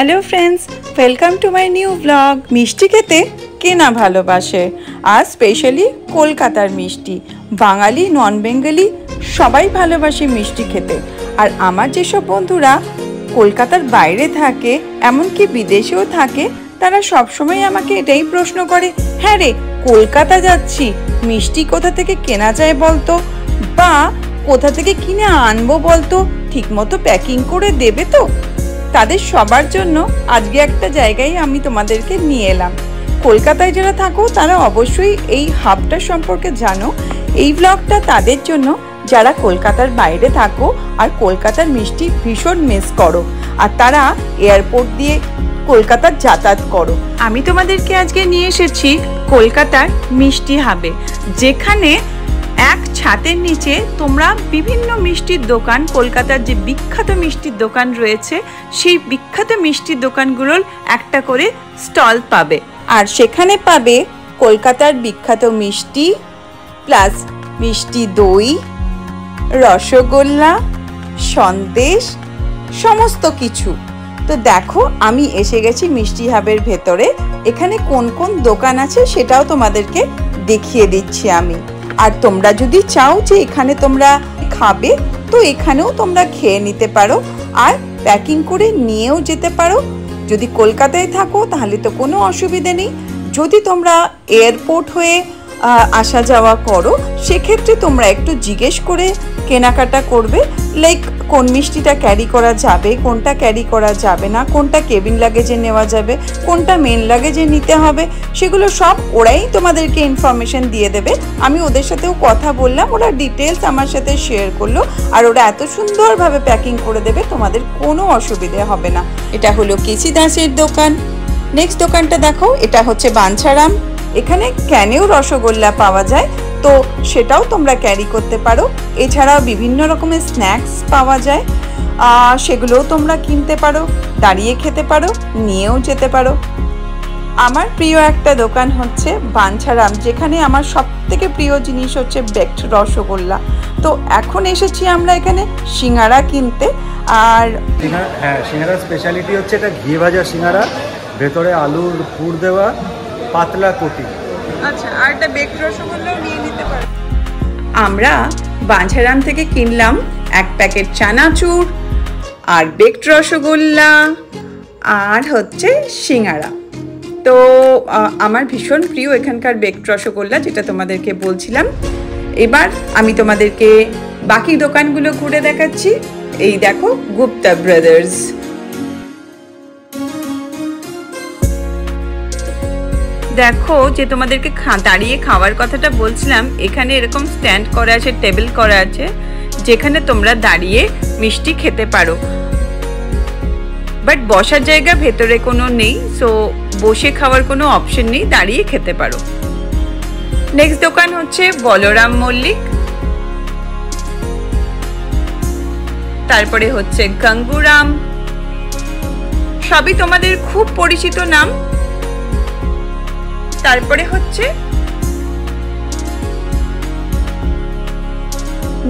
Hello friends, welcome to my new blog. मिष्टी खेते के ना भालोबाशे। आज स्पेशली कलकातार मिष्टी। बांगाली नन बेंगली सबाई भालोबाशे मिष्टी खेते। और आमार जेसब बंधुरा कलकातार बाइरे थाके एमनकि विदेशेও থাকে তারা সবসময় আমাকে এটাই প্রশ্ন করে, হ্যাঁ রে কলকাতা যাচ্ছি, মিষ্টি কোথা থেকে কেনা যায় বলতো, বা কোথা থেকে কিনে আনবো বলতো, ঠিকমতো প্যাকিং করে দেবে তো? তাদের সবার জন্য আজকে একটা জায়গায় আমি তোমাদেরকে নিয়ে এলাম। কলকাতায় যারা থাকো তারা অবশ্যই এই হাবটা সম্পর্কে জানো। এই ব্লগটা তাদের জন্য যারা কলকাতার বাইরে থাকো আর কলকাতার মিষ্টি ভীষণ মিস করো আর তারা এয়ারপোর্ট দিয়ে কলকাতার যাতায়াত করো। আমি তোমাদেরকে আজকে নিয়ে এসেছি কলকাতার মিষ্টি হাবে, যেখানে এক ছাদের নিচে তোমরা বিভিন্ন মিষ্টির দোকান, কলকাতার যে বিখ্যাত মিষ্টির দোকান রয়েছে সেই বিখ্যাত মিষ্টির দোকানগুলোর একটা করে স্টল পাবে। আর সেখানে পাবে কলকাতার বিখ্যাত মিষ্টি প্লাস মিষ্টি দই, রসগোল্লা, সন্দেশ, সমস্ত কিছু। তো দেখো আমি এসে গেছি মিষ্টি হাবের ভেতরে। এখানে কোন কোন দোকান আছে সেটাও তোমাদেরকে দেখিয়ে দিচ্ছি আমি। আর তোমরা যদি চাও যে এখানে তোমরা খাবে তো এখানেও তোমরা খেয়ে নিতে পারো আর প্যাকিং করে নিয়েও যেতে পারো। যদি কলকাতায় থাকো তাহলে তো কোনো অসুবিধা নেই। যদি তোমরা এয়ারপোর্ট হয়ে আসা যাওয়া করো সেক্ষেত্রে তোমরা একটু জিজ্ঞেস করে কেনাকাটা করবে, লাইক কোন মিষ্টিটা ক্যারি করা যাবে, কোনটা ক্যারি করা যাবে না, কোনটা কেবিন লাগেজে নেওয়া যাবে, কোনটা মেন লাগেজে নিতে হবে, সেগুলো সব ওরাই তোমাদেরকে ইনফরমেশন দিয়ে দেবে। আমি ওদের সাথেও কথা বললাম, ওরা ডিটেলস আমার সাথে শেয়ার করলো আর ওরা এত সুন্দরভাবে প্যাকিং করে দেবে, তোমাদের কোনো অসুবিধে হবে না। এটা হলো কেসি দাসের দোকান। নেক্সট দোকানটা দেখো, এটা হচ্ছে বাঞ্ছারাম। এখানে ক্যানেও রসগোল্লা পাওয়া যায়, তো সেটাও তোমরা ক্যারি করতে পারো। এছাড়াও বিভিন্ন রকমের স্ন্যাক্স পাওয়া যায়, সেগুলোও তোমরা কিনতে পারো, দাঁড়িয়ে খেতে পারো, নিয়েও যেতে পারো। আমার প্রিয় একটা দোকান হচ্ছে বাঞ্ছারাম, যেখানে আমার সবথেকে প্রিয় জিনিস হচ্ছে বেকড রসগোল্লা। তো এখন এসেছি আমরা এখানে সিঙ্গারা কিনতে। আর হ্যাঁ, সিঙ্গারা স্পেশালিটি হচ্ছে এটা ঘি ভাজা সিঙ্গারা, ভেতরে আলুর পুর দেওয়া, পাতলা কোটি। আচ্ছা, আর একটা বেকড রসগোল্লাও নিয়ে নিতে পারো। আমরা বাঞ্ছারাম থেকে কিনলাম এক প্যাকেট চানাচুর আর বেকড রসগোল্লা আর হচ্ছে সিঙ্গারা। তো আমার ভীষণ প্রিয় এখানকার বেকড রসগোল্লা, যেটা তোমাদেরকে বলছিলাম। এবার আমি তোমাদেরকে বাকি দোকানগুলো ঘুরে দেখাচ্ছি। এই দেখো গুপ্তা ব্রাদার্স। দেখো, যে তোমাদেরকে দাঁড়িয়ে খাওয়ার কথাটা বলছিলাম, এখানে এরকম স্ট্যান্ড করা আছে, টেবিল করা আছে, যেখানে তোমরা দাঁড়িয়ে মিষ্টি খেতে পারো। বাট বসার জায়গা ভেতরে কোনো নেই, সো বসে খাওয়ার কোনো অপশন নেই, দাঁড়িয়ে খেতে পারো। নেক্সট দোকান হচ্ছে বলরাম মল্লিক, তারপরে হচ্ছে গঙ্গুরাম। সবই তোমাদের খুব পরিচিত নাম। তারপরে হচ্ছে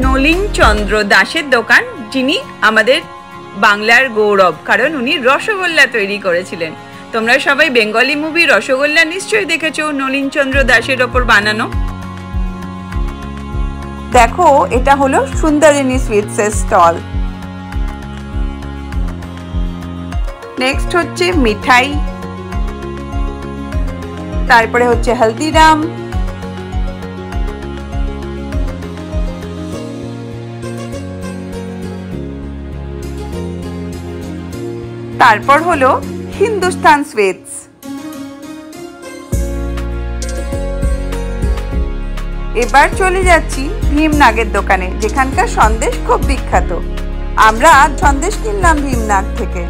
নলিন চন্দ্র দাসের দোকান, যিনি আমাদের বাংলার গৌরব, কারণ উনি রসগোল্লা তৈরি করেছিলেন। তোমরা সবাই বেঙ্গলি মুভি রসগোল্লা নিশ্চয়ই দেখেছো, নলিন চন্দ্র দাসের ওপর বানানো। দেখো, এটা হলো সুন্দরিনী সুইটসের স্টল। নেক্সট হচ্ছে মিঠাই, তারপরে হচ্ছে হলদিরাম, তারপর হলো হিন্দুস্তান সুইটস। এবার চলে যাচ্ছি ভীমনাগের দোকানে, যেখানকার সন্দেশ খুব বিখ্যাত। আমরা সন্দেশ কিনলাম ভীমনাগ থেকে।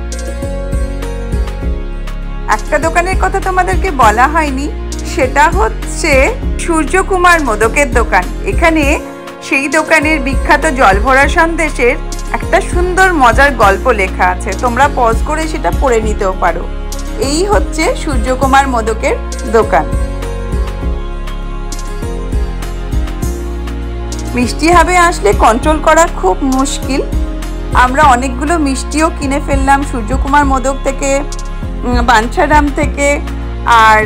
একটা দোকানের কথা তোমাদেরকে বলা হয়নি, সেটা হচ্ছে সূর্যকুমার মোদকের দোকান। এখানে সেই দোকানের বিখ্যাত জলভরা সন্দেশের একটা সুন্দর মজার গল্প লেখা আছে, তোমরা পজ করে সেটা পড়ে নিতেও পারো। এই হচ্ছে সূর্যকুমার মোদকের দোকান। মিষ্টি হাবে আসলে কন্ট্রোল করা খুব মুশকিল, আমরা অনেকগুলো মিষ্টিও কিনে ফেললাম সূর্যকুমার মোদক থেকে, বাঞ্ছারাম থেকে আর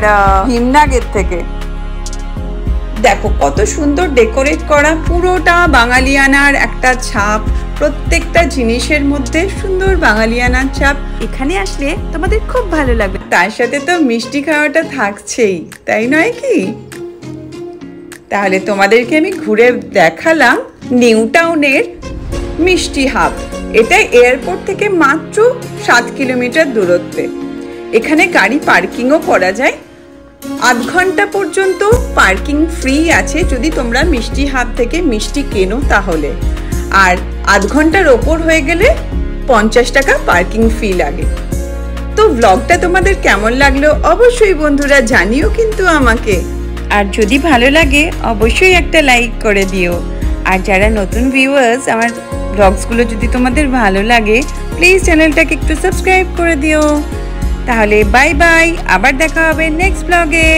হিমনাগের থেকে। দেখো কত সুন্দর ডেকোরেট করা, পুরোটা বাঙালিয়ানার একটা ছাপ, প্রত্যেকটা জিনিসের মধ্যে সুন্দর বাঙালিয়ানার ছাপ। এখানে আসলে তোমাদের খুব ভালো লাগবে, তার সাথে তো মিষ্টি খাওয়াটা থাকছেই, তাই নয় কি? তাহলে তোমাদেরকে আমি ঘুরে দেখালাম নিউ টাউনের মিষ্টি হাব। এটা এয়ারপোর্ট থেকে মাত্র 7 কিলোমিটার দূরত্বে। এখানে গাড়ি পার্কিংও করা যায়, আধ ঘন্টা পর্যন্ত পার্কিং ফ্রি আছে যদি তোমরা মিষ্টি হাব থেকে মিষ্টি কেনো তাহলে, আর আধ ঘন্টার ওপর হয়ে গেলে 50 টাকা পার্কিং ফি লাগে। তো ব্লগটা তোমাদের কেমন লাগলো অবশ্যই বন্ধুরা জানিও কিন্তু আমাকে, আর যদি ভালো লাগে অবশ্যই একটা লাইক করে দিও। আর যারা নতুন ভিউয়ার্স, আমার ব্লগসগুলো যদি তোমাদের ভালো লাগে প্লিজ চ্যানেলটাকে একটু সাবস্ক্রাইব করে দিও। তাহলে বাই বাই, আবার দেখা হবে নেক্সট ব্লগে।